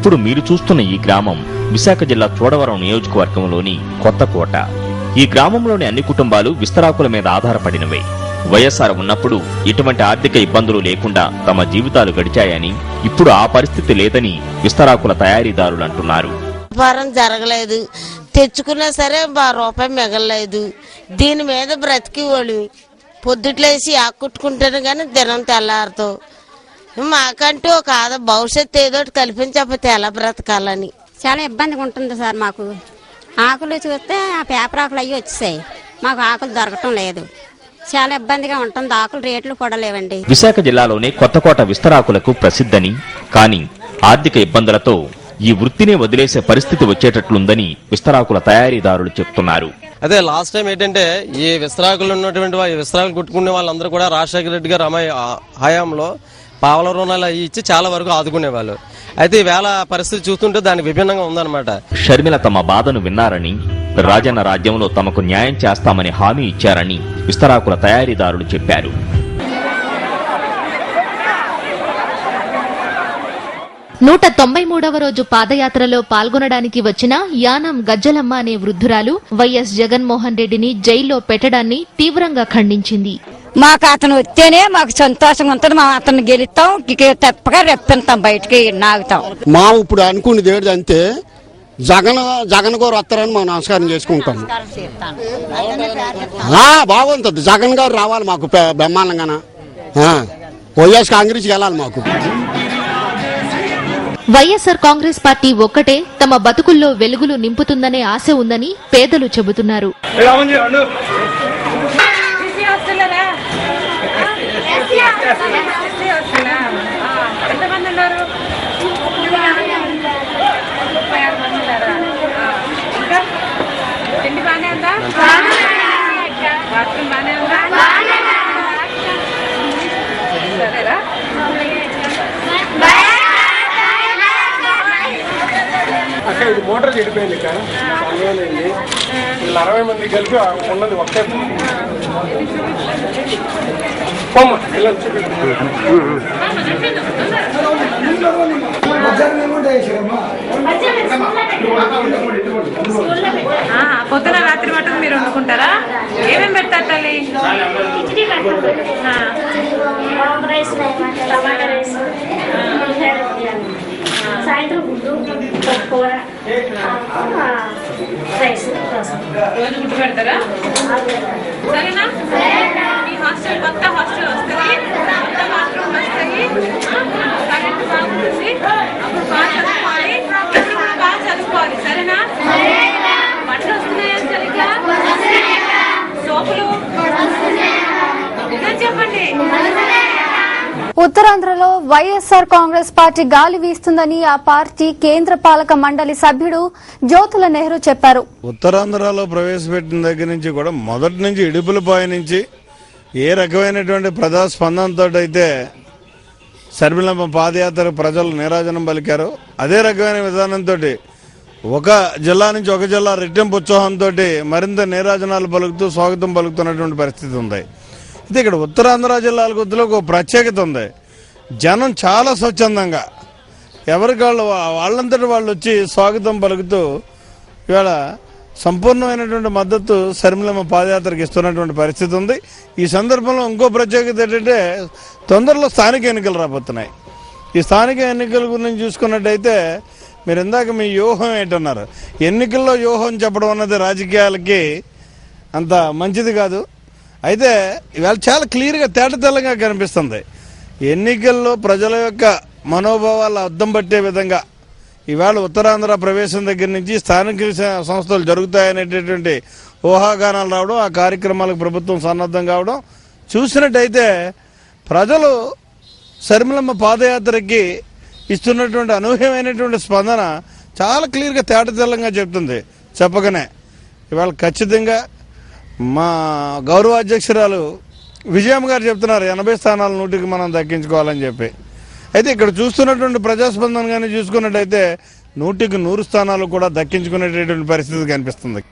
ఇప్పుడు మీరు చూస్తున్న ఈ గ్రామం విశాఖ జిల్లా చోడవరం నియోజకవర్గంలోని కొత్తకోట. ఈ గ్రామంలోని అన్ని కుటుంబాలు విస్తరాకుల మీద ఆధారపడినవే. వైఎస్ఆర్ ఉన్నప్పుడు ఎటువంటి ఆర్థిక ఇబ్బందులు లేకుండా తమ జీవితాలు గడిచాయని, ఇప్పుడు ఆ పరిస్థితి లేదని విస్తరాకుల తయారీదారులు అంటున్నారు. వ్యాపారం జరగలేదు, తెచ్చుకున్నా సరే రూపాయి మిగలలేదు. దీని మీద బ్రతికేవాళ్ళు పొద్దుట్లేసి ఆకుట్టుకుంటారు కానీ దినం తెల్లారుతో. మాకంటూ ఒక భవిష్యత్తు ఏదో కల్పించకపోతే ఎలా బ్రతకాలని చాలా ఇబ్బందిగా ఉంటుంది సార్. మాకు ఆకులు చూస్తే ఆ పేపర్ ఆకులు అయ్యి వచ్చేసాయి, మాకు ఆకులు దొరకటం లేదు. చాలా ఇబ్బందిగా ఉంటుంది, ఆకులు రేట్లు కూడా లేవండి. విశాఖ జిల్లాలోనే కొత్తకోట విస్తరాకులకు ప్రసిద్ధని, కానీ ఆర్థిక ఇబ్బందులతో ఈ వృత్తినే వదిలేసే పరిస్థితి వచ్చేటట్లుందని విస్తరాకుల తయారీదారులు చెప్తున్నారు. అదే లాస్ట్ టైం ఏంటంటే ఈ విస్తరాకులు ఉన్నటువంటి విస్తరాకులు కుట్టుకునే వాళ్ళందరూ కూడా రాజశేఖర రెడ్డి గారు హయాంలో పావల రుణాలు ఇచ్చి చాలా వరకు ఆదుకునేవాళ్ళు. అయితే ఈవేళ పరిస్థితి చూస్తుంటే దానికి విభిన్నంగా ఉందన్నమాట. షర్మిల తమ బాధను విన్నారని, రాజన్న రాజ్యంలో తమకు న్యాయం చేస్తామని హామీ ఇచ్చారని విస్తరాకుల తయారీదారులు చెప్పారు. 193వ రోజు పాదయాత్రలో పాల్గొనడానికి వచ్చిన యానం గజ్జలమ్మ అనే వృద్ధురాలు వైఎస్ జగన్మోహన్ రెడ్డిని జైల్లో పెట్టడాన్ని తీవ్రంగా ఖండించింది. మాకు అతను వస్తేనే మాకు సంతోషంగా ఉంటుంది, మా అతను గెలుస్తాం, తప్పగా రెప్పిస్తాం, బయటకి నాగుతాం. మా ఇప్పుడు అనుకునేది ఏంటంటే జగన్ గారు వస్తారని మనం నమస్కారం చేసుకుంటాం. బాగుంటుంది, జగన్ గారు రావాలి మాకు బ్రహ్మాండంగా. వైఎస్ కాంగ్రెస్కి వెళ్ళాలి మాకు. వైఎస్ఆర్ కాంగ్రెస్ పార్టీ ఒక్కటే తమ బతుకుల్లో వెలుగులు నింపుతుందనే ఆశ ఉందని పేదలు చెబుతున్నారు. అక్కడ ఇది మోటార్ చెడిపోయింది, ఇక్కడ 60 మంది కలిపి ఉన్నది ఒకే పొద్దున రాత్రి మటుకు మీరు వండుకుంటారా? ఏమేమి పెడతారు తల్లి? సాయంత్రం కూర రోజు గుడ్డు పెడతారా? సరేనా? మీ హాస్టల్ కొత్త హాస్టల్ వస్తుంది, కొత్త బాత్రూమ్ వస్తాయి, కరెంట్ బాగుంటుంది, అప్పుడు బాగా చదువుకోవాలి, బాగా చదువుకోవాలి. సరేనా? బట్టలు వస్తున్నాయా సరిగ్గా? సోపులు చెప్పండి. ఉత్తరాంధ్రలో వైఎస్ఆర్ కాంగ్రెస్ పార్టీ గాలి వీస్తుందని ఆ పార్టీ కేంద్ర పాలక మండలి సభ్యుడు జ్యోతుల నెహ్రూ చెప్పారు. ఉత్తరాంధ్రలో ప్రవేశపెట్టిన దగ్గర నుంచి కూడా మొదటి నుంచి ఇడుపులపాయ నుంచి ఏ రకమైనటువంటి ప్రజాస్పందనతో అయితే షర్మిలమ్మ పాదయాత్ర ప్రజలు నీరాజనం పలికారు, అదే రకమైన విధానంతో ఒక జిల్లా నుంచి ఒక జిల్లా రెట్టింపు ఉత్సాహంతో మరింత నీరాజనాలు పలుకుతూ స్వాగతం పలుకుతున్నటువంటి పరిస్థితి ఉంది. ఇది ఇక్కడ ఉత్తరాంధ్ర జిల్లాల కొద్దిలో ఒక ప్రత్యేకత ఉంది. జనం చాలా స్వచ్ఛందంగా ఎవరికి వాళ్ళంతటి వాళ్ళు వచ్చి స్వాగతం పలుకుతూ ఇవాళ సంపూర్ణమైనటువంటి మద్దతు షర్మిలమ్మ పాదయాత్రకు ఇస్తున్నటువంటి పరిస్థితి ఉంది. ఈ సందర్భంలో ఇంకో ప్రత్యేకత ఏంటంటే తొందరలో స్థానిక ఎన్నికలు రాబోతున్నాయి. ఈ స్థానిక ఎన్నికల గురించి చూసుకున్నట్టయితే మీరు ఇందాక మీ వ్యూహం ఏంటన్నారు, ఎన్నికల్లో వ్యూహం చెప్పడం అన్నది రాజకీయాలకి అంత మంచిది కాదు. అయితే ఇవాళ చాలా క్లియర్గా తేటతెల్లంగా కనిపిస్తుంది. ఎన్నికల్లో ప్రజల యొక్క మనోభావాలు అద్దం పట్టే విధంగా ఇవాళ ఉత్తరాంధ్ర ప్రవేశం దగ్గర నుంచి స్థానిక సంస్థలు జరుగుతాయనేటటువంటి ఊహాగానాలు రావడం, ఆ కార్యక్రమాలకు ప్రభుత్వం సన్నద్ధం కావడం చూసినట్టయితే ప్రజలు షర్మిలమ్మ పాదయాత్రకి ఇస్తున్నటువంటి అనూహ్యమైనటువంటి స్పందన చాలా క్లియర్గా తేటతెల్లంగా చెప్తుంది. చెప్పగానే ఇవాళ ఖచ్చితంగా మా గౌరవ అధ్యక్షురాలు విజయమ్మ గారు చెప్తున్నారు 80 స్థానాలు 100కి మనం దక్కించుకోవాలని చెప్పి. అయితే ఇక్కడ చూస్తున్నటువంటి ప్రజాస్పందన కానీ చూసుకున్నట్టయితే 100కి 100 స్థానాలు కూడా దక్కించుకునేటటువంటి పరిస్థితి కనిపిస్తుంది.